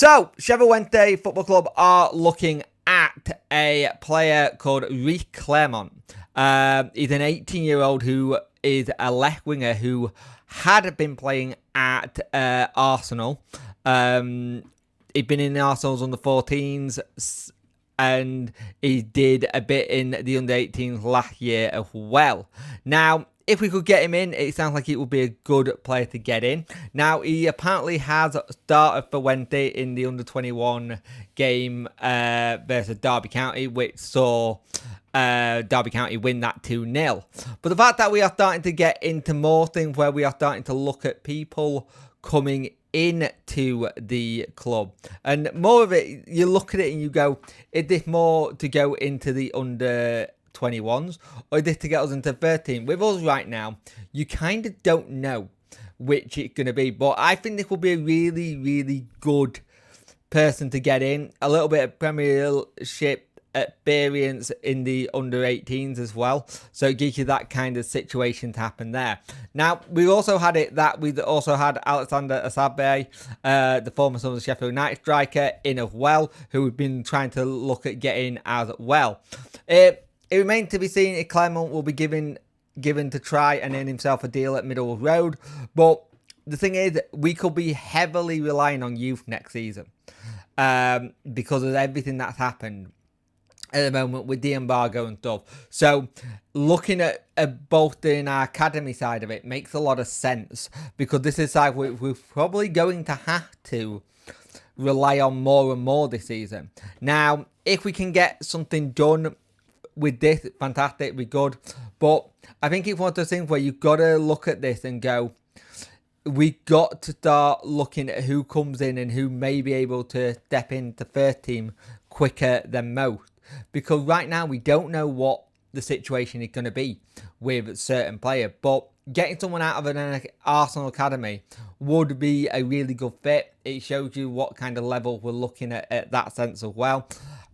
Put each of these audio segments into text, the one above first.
So, Sheffield Wednesday Football Club are looking at a player called Reece Clairmont. He's an 18-year-old who is a left winger who had been playing at Arsenal. He'd been in the Arsenal's under 14s and he did a bit in the under 18s last year as well. Now, if we could get him in, it sounds like it would be a good player to get in. Now, he apparently has started for Wednesday in the under 21 game versus Derby County, which saw Derby County win that 2-0. But the fact that we are starting to get into more things where we are starting to look at people coming into the club, and more of it, you look at it and you go, is this more to go into the under 21s or is this to get us into 13? With us right now, you kind of don't know which it's going to be, but I think this will be a really good person to get in. A little bit of Premiership experience in the under 18s as well, so it gives you that kind of situation to happen there. Now, we also had Alexander Asabe, the former son of the Sheffield United striker, in as well, who we've been trying to look at getting as well. It remains to be seen if Clairmont will be given to try and earn himself a deal at Middlesbrough Road, but the thing is, we could be heavily relying on youth next season because of everything that's happened at the moment with the embargo and stuff. So looking at both in our academy side of it makes a lot of sense, because this is side we're probably going to have to rely on more and more this season. Now, if we can get something done with this, fantastic, it'd be good. But I think it's one of those things where you've got to look at this and go, we got to start looking at who comes in and who may be able to step into first team quicker than most. Because right now we don't know what the situation is going to be with a certain player. But getting someone out of an Arsenal academy would be a really good fit. It shows you what kind of level we're looking at that sense as well.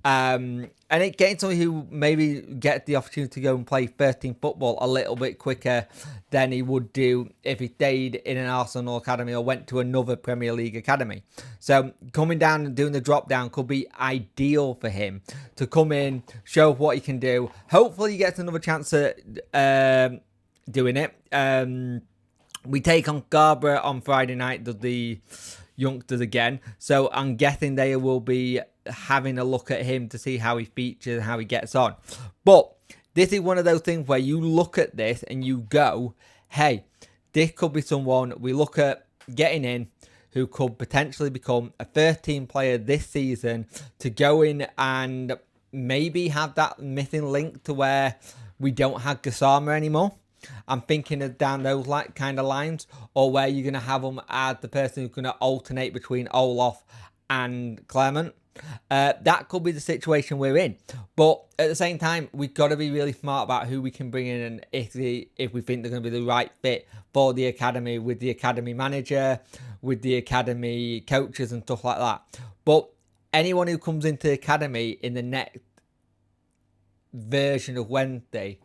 And it getting someone who maybe gets the opportunity to go and play 13 football a little bit quicker than he would do if he stayed in an Arsenal academy or went to another Premier League academy. So coming down and doing the drop down could be ideal for him to come in, show what he can do. Hopefully he gets another chance at doing it. We take on Scarborough on Friday night, the youngsters again. So I'm guessing they will be having a look at him to see how he features, how he gets on. But this is one of those things where you look at this and you go, hey, this could be someone we look at getting in who could potentially become a first team player this season to go in and maybe have that missing link to where we don't have Gassama anymore. I'm thinking of down those kind of lines, or where you're going to have them as the person who's going to alternate between Olaf and Clairmont. That could be the situation we're in. But at the same time, we've got to be really smart about who we can bring in and if we think they're going to be the right fit for the academy, with the academy manager, with the academy coaches and stuff like that. But anyone who comes into the academy in the next version of Wednesday,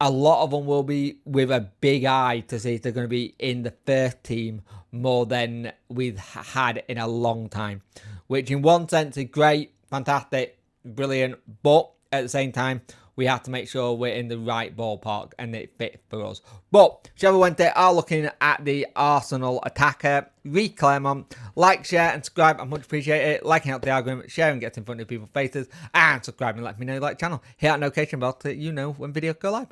a lot of them will be with a big eye to see if they're going to be in the first team more than we've had in a long time. Which in one sense is great, fantastic, brilliant. But at the same time, we have to make sure we're in the right ballpark and it fits for us. But Sheffield Wednesday are looking at the Arsenal attacker, Reece Clairmont. Like, share and subscribe. I much appreciate it. Liking out the argument, sharing gets in front of people's faces, and subscribing. Let me know you like the channel. Hit that notification bell to let you know when videos go live.